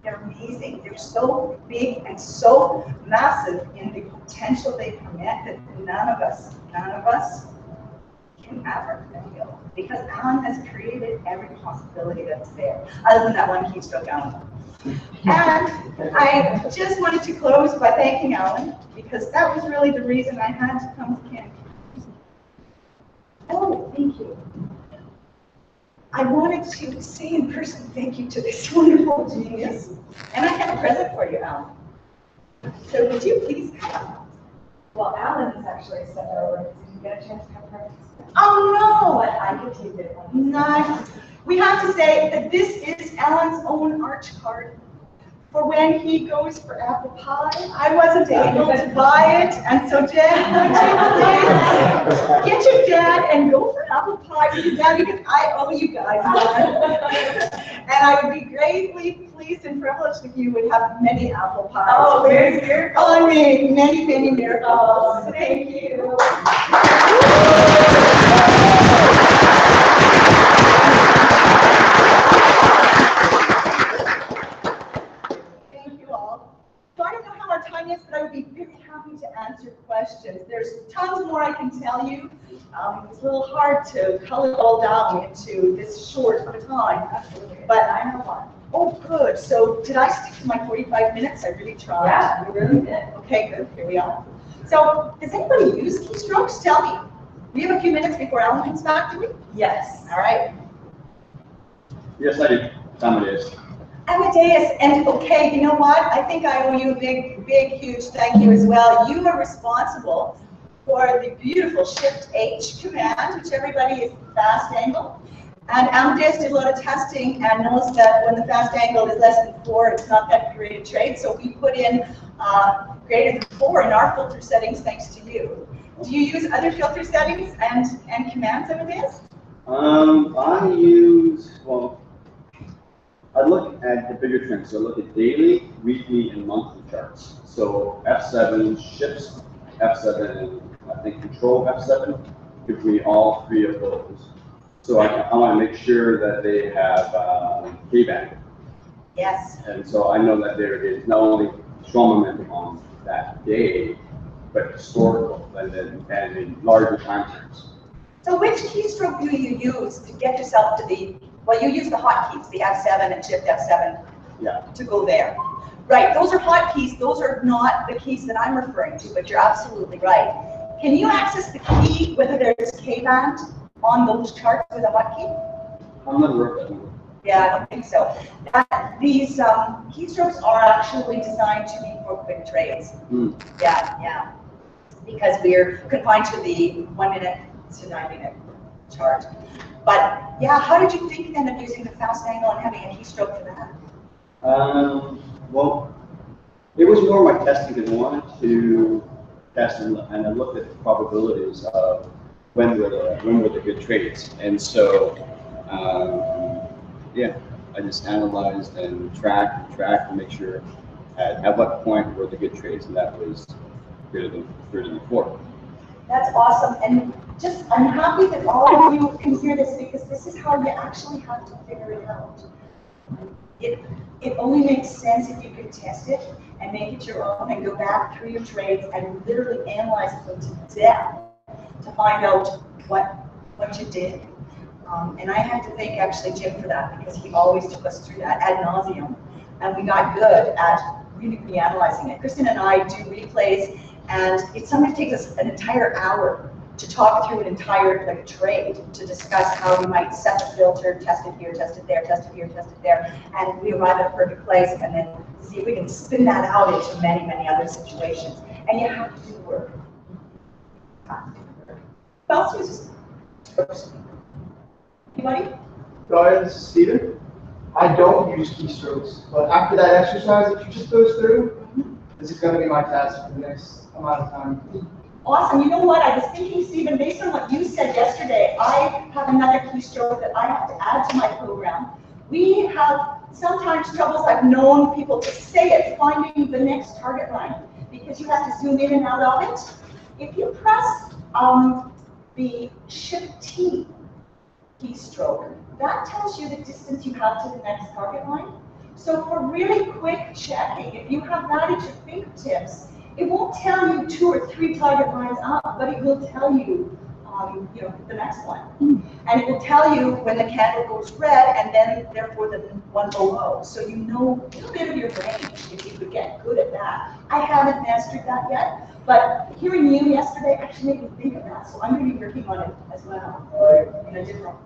They're amazing. They're so big and so massive in the potential they permit that none of us can ever feel. Because Alan has created every possibility that's there, other than that one keystroke Alan. And I just wanted to close by thanking Alan, because that was really the reason I had to come to Canada. Oh, thank you. I wanted to say in person thank you to this wonderful genius. And I have a present for you, Alan. So would you please come?
Well, Alan is actually sent over. Did you get a chance to have practice?
Oh, no!
But I could take it.
Nice. We have to say that this is Alan's own arch card for when he goes for apple pie. I wasn't able to buy it, and so Jen, would you please get your dad and go for apple pie with your dad, because I owe you guys one. And I would be greatly pleased and privileged if you would have many apple pies.
Oh, very good.
Oh, I mean, many, many miracles.
Oh, thank you.
Thank you all. So I don't know how our time is, but I would be very happy to answer questions. There's tons more I can tell you. It's a little hard to color it all down into this short of a time. But I know one. Oh, good. So did I stick to my 45 minutes? I really tried.
Yeah, you really did.
Okay, good. Here we are. So does anybody use keystrokes? Tell me. We have a few minutes before Alan comes back, do we?
Yes.
All right.
Yes, I do. Amadeus.
Amadeus, and okay, you know what? I think I owe you a big, big, huge thank you as well. You are responsible for the beautiful Shift H command, which everybody is fast angle. And Amadeus did a lot of testing and knows that when the fast angle is less than 4, it's not that great a trade. So we put in greater than 4 in our filter settings thanks to you. Do you use other filter settings and commands, Amadeus?
I use, well, I look at the bigger trends. So I look at daily, weekly, and monthly charts. So F7 shifts, F7, and I think control F7 gives me all 3 of those. So I want to make sure that they have K-band.
Yes.
And so I know that there is not only strong momentum on that day, but historical and in larger time frames.
So which keystroke do you use to get yourself to the, well, you use the hotkeys, the F7 and Shift F7 to go there. Right, those are hotkeys, those are not the keys that I'm referring to, but you're absolutely right. Can you access the key, whether there's K-band on those charts with a hotkey?
I'm not aware of that one.
Yeah, I don't think so. These keystrokes are actually designed to be for quick trades. Yeah. Because we're confined to the 1 minute to 9 minute chart. But yeah, how did you think then of using the fast angle and having a keystroke for that?
Well, it was more my testing because I wanted to test and I looked at the probabilities of when were the good trades. And so, yeah, I just analyzed and tracked to make sure at what point were the good trades, and that was greater than 4.
That's awesome, and just I'm happy that all of you can hear this because this is how you actually have to figure it out. It only makes sense if you can test it and make it your own and go back through your trades and literally analyze them to death to find out what you did. And I had to thank actually Jim for that because he always took us through that ad nauseum, and we got good at really reanalyzing it. Kristen and I do replays, And it sometimes takes us an entire hour to talk through an entire like trade to discuss how we might set the filter, test it here, test it there, test it here, test it there, and we arrive at a perfect place, and then see if we can spin that out into many, many other situations. And you have to do work. Who else uses strokes? Anybody?
Guys, this is Steven. I don't use keystrokes, but after that exercise that you just goes through, this is going to be my task for the next amount of time.
Awesome. You know what? I was thinking, Stephen, based on what you said yesterday, I have another keystroke that I have to add to my program. We have sometimes troubles, I've known people to say it, finding the next target line, because you have to zoom in and out of it. If you press the Shift T keystroke, that tells you the distance you have to the next target line. So for really quick checking, if you have that at your fingertips, it won't tell you 2 or 3 target lines up, but it will tell you, the next one. And it will tell you when the candle goes red, and then therefore the one below. So you know a little bit of your range if you could get good at that. I haven't mastered that yet, but hearing you yesterday actually made me think of that. So I'm going to be working on it as well in a different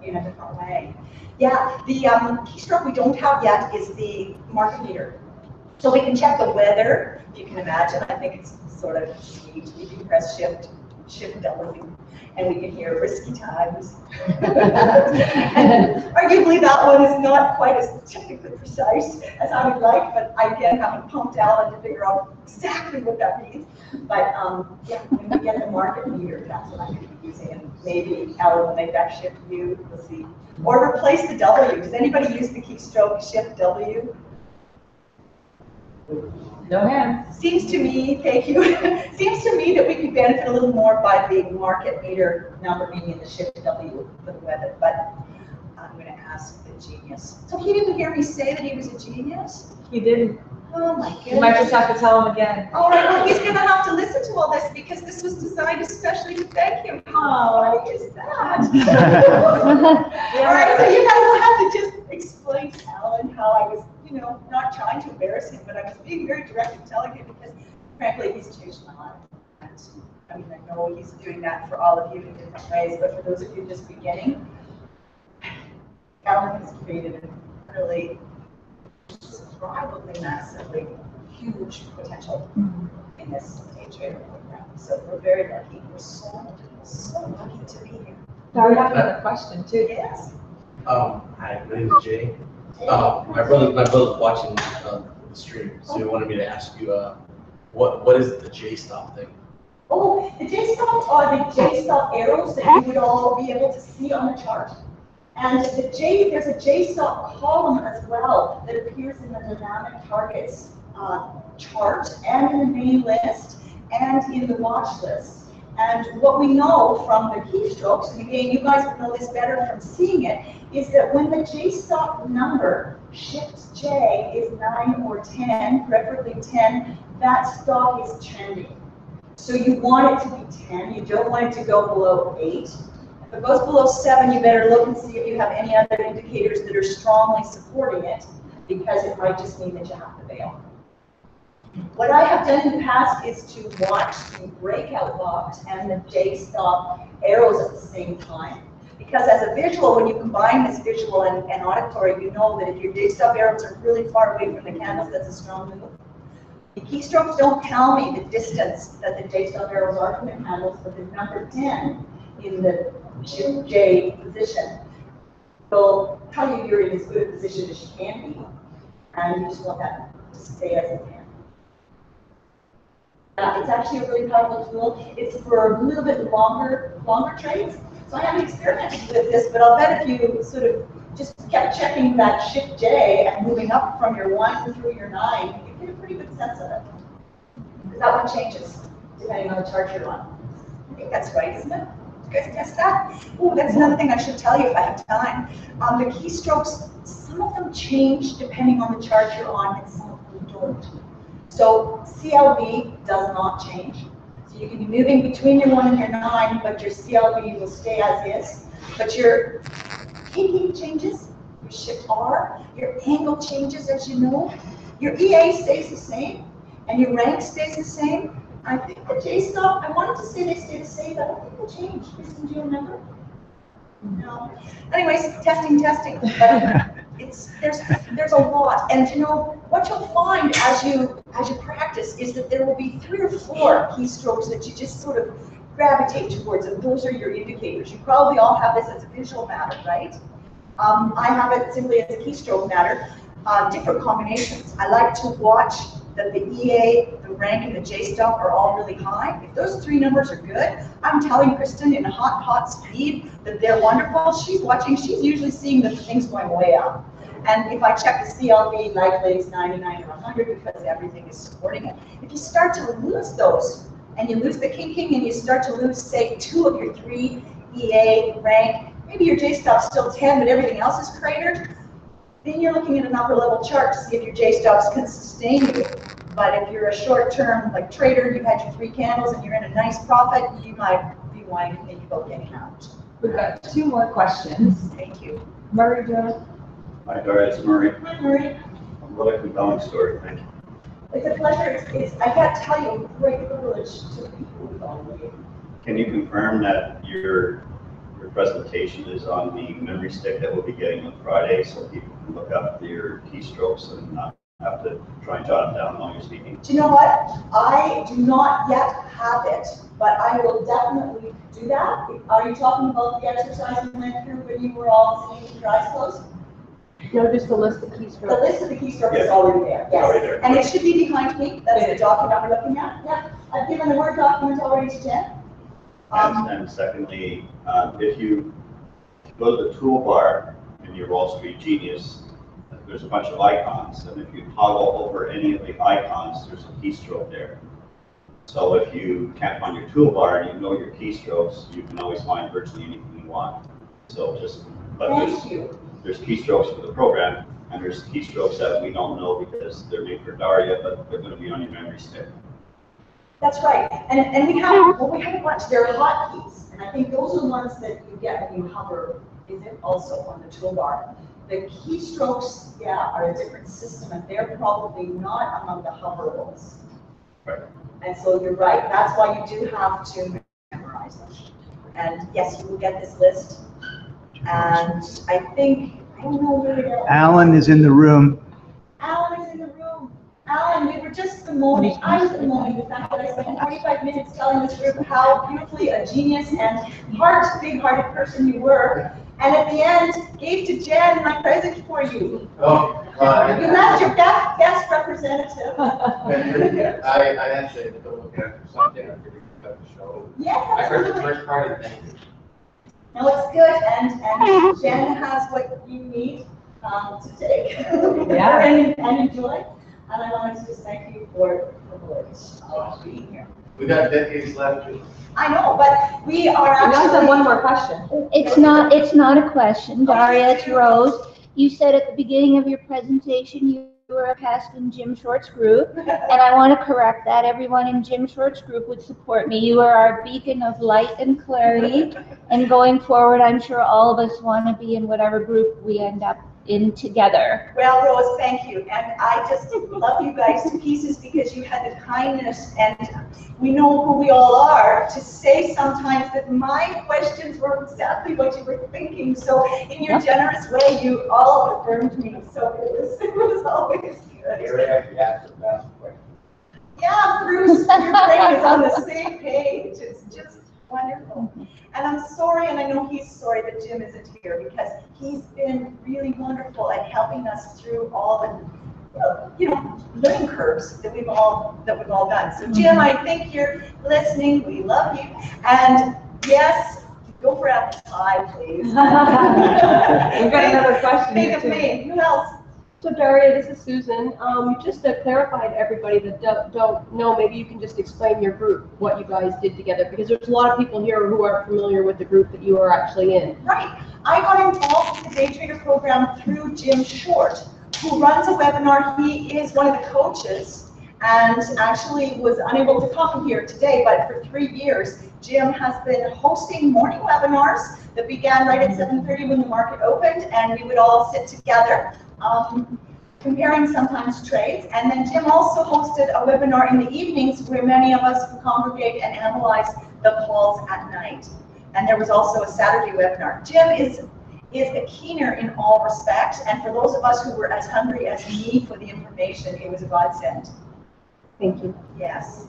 way. Yeah, the keystroke we don't have yet is the market meter. So we can check the weather, if you can imagine. I think it's sort of sweet. You can press Shift W, and we can hear risky times. And arguably that one is not quite as technically precise as I would like, but I again haven't pumped Alan to figure out exactly what that means. But yeah, when we get the market meter, that's what I'm going to be using. And maybe Alan will make that Shift U, we'll see. Or replace the W. Does anybody use the keystroke Shift W?
No hands.
Seems to me, thank you, seems to me that we could benefit a little more by the market meter number being in the Shift W for the weather, but I'm going to ask the genius. So he didn't hear me say that he was a genius?
He didn't.
Oh my goodness.
You might just have to tell him again.
All right, well, he's going to have to listen to all this because this was designed especially to thank him. How funny is that? All right, so you guys will have to just explain to Alan how I was, not trying to embarrass him, but I was being very direct in telling him because, frankly, he's changed my life. And, I know he's doing that for all of you in different ways, but for those of you just beginning, Alan has created a really surprisingly massively huge potential in this day trader program. So we're very lucky. We're so lucky to be here.
I have another question too.
Yes.
Hi, my name is Jay. My brother's watching the stream, so he wanted me to ask you, what is the J-stop thing?
Oh, the J-stops are the J-stop arrows that you would all be able to see on the chart. And there's a J-stop column as well that appears in the dynamic targets chart and in the main list and in the watch list. And what we know from the keystrokes, and again, you guys will know this better from seeing it, is that when the J-stop number, Shift J, is 9 or 10, preferably 10, that stock is trending. So you want it to be 10, you don't want it to go below 8. If it goes below 7, you better look and see if you have any other indicators that are strongly supporting it, because it might just mean that you have to bail. What I have done in the past is to watch the breakout box and the J-stop arrows at the same time. Because as a visual, when you combine this visual and auditory, you know that if your J-stop arrows are really far away from the candles, that's a strong move. The keystrokes don't tell me the distance that the J-stop arrows are from the candles, but the number 10 in the Shift J position will tell you you're in as good a position as you can be, and you just want that to stay as it can. It's actually a really powerful tool. It's for a little bit longer trades. So I haven't experimented with this, but I'll bet if you sort of just kept checking that Shift J and moving up from your 1 through your 9, you get a pretty good sense of it. Because that one changes depending on the chart you're on. I think that's right, isn't it? You guys test that? Oh, that's another thing I should tell you if I have time. The keystrokes, some of them change depending on the chart you're on, and some of them don't. So CLV does not change. So you can be moving between your 1 and your 9, but your CLV will stay as is. But your KP changes, your Shift R, your angle changes, as you know. Your EA stays the same, and your rank stays the same. I think the J-stop, I wanted to say they stay the same, but I don't think they'll change. Kristen, do you remember? No. Anyways, testing. But there's a lot, and you know what you'll find as you practice is that there will be 3 or 4 keystrokes that you just sort of gravitate towards, and those are your indicators. You probably all have this as a visual matter, right? I have it simply as a keystroke matter, different combinations. I like to watch that the EA, the rank, and the J-stop are all really high. If those 3 numbers are good, I'm telling Kristen in hot speed that they're wonderful. She's watching, she's usually seeing that the thing's going way up. And if I check the CLV, likely it's 99 or 100 because everything is supporting it. If you start to lose those, and you lose the kinking, and you start to lose, say, 2 of your 3 EA rank, maybe your J-stop's still 10, but everything else is cratered, then you're looking at an upper level chart to see if your J-stops can sustain you. But if you're a short-term like trader, you've had your 3 candles and you're in a nice profit, you might be wanting to think about getting out.
We've got 2 more questions.
Thank you.
Murray, Joe.
Hi, Dory, it's Murray.
Hi, Murray.
What a compelling story, thank you.
It's a pleasure. I can't tell you, a great privilege to be with all of you.
Can you confirm that your presentation is on the memory stick that we'll be getting on Friday, so people can look up your keystrokes and not have to try and jot them down while you're speaking?
Do you know what? I do not yet have it, but I will definitely do that. Are you talking about the exercise we went through when you were all sitting with your eyes closed?
No, just the list of keystrokes.
The list of the keystrokes is already there, yes.
Already there.
And it should be behind me. That's the document we're looking at. Yeah, I've given the Word document already to Jen.
And secondly, if you go to the toolbar in your Wall Street Genius, there's a bunch of icons, and if you toggle over any of the icons, there's a keystroke there. So if you can't find your toolbar and you know your keystrokes, you can always find virtually anything you want. So just, but there's keystrokes for the program, and there's keystrokes that we don't know because they're made for Daria, but they're going to be on your memory stick.
That's right. And we have a bunch. They're hotkeys, and I think those are the ones that you get when you hover. Is it also on the toolbar? The keystrokes, yeah, are a different system, and they're probably not among the hoverables.
Right.
And so you're right. That's why you do have to memorize them. And yes, you will get this list. And I think, I don't know where it is.
Alan is in the room.
Alan is in the room. Alan, we were just bemoaning, I was bemoaning the fact that I spent 45 minutes telling this group how beautifully a genius and big-hearted person you were. And at the end, gave to Jen my present for you.
Oh,
You left your best representative.
I had to go look at something, I figured you cut the show.
Yes,
I heard the
absolutely.
first part, thank you.
No, it's good, and Jen has what you need to take
Yeah.
and enjoy. And I wanted to just thank you for the privilege of being here.
We got decades left.
I know, but we are
We also have
actually.
one more question.
It's not a question, Daria, it's Rose. You said at the beginning of your presentation you were a past in Jim Short's group, and I want to correct that. Everyone in Jim Short's group would support me. You are our beacon of light and clarity, and going forward, I'm sure all of us want to be in whatever group we end up in together.
Well, Rose, thank you. And I just love you guys to pieces because you had the kindness, and we know who we all are, to say sometimes that my questions were exactly what you were thinking. So in your generous way, you all affirmed me. So it was always good. Yeah, Bruce, your brain is on the same page. It's just wonderful. And I'm sorry, and I know he's sorry that Jim isn't here because he's been really wonderful at helping us through all the, learning curves that we've all done. So Jim, I think you're listening. We love you. And yes, go for apple pie, please.
We've got another question
Think
here,
of
too.
me. Who else?
So Daria, this is Susan. Just to clarify to everybody that don't know, maybe you can just explain your group, what you guys did together, because there's a lot of people here who are familiar with the group that you are actually in.
Right. I got involved with the Day Trader program through Jim Short, who runs a webinar. He is one of the coaches and actually was unable to come here today, but for 3 years, Jim has been hosting morning webinars that began right at 7:30 when the market opened, and we would all sit together. comparing sometimes trades. And then Jim also hosted a webinar in the evenings where many of us could congregate and analyze the calls at night. And there was also a Saturday webinar. Jim is a keener in all respects, and for those of us who were as hungry as me for the information, it was a godsend.
Thank you.
Yes.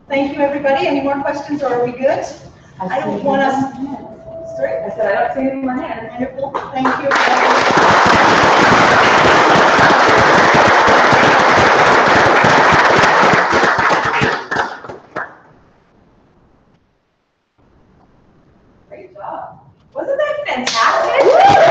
Thank you, everybody. Any more questions, or are we good? I don't want us. Sorry?
I said, I don't see anything in my hand.
Wonderful. Thank you.
Great job.
Wasn't that fantastic?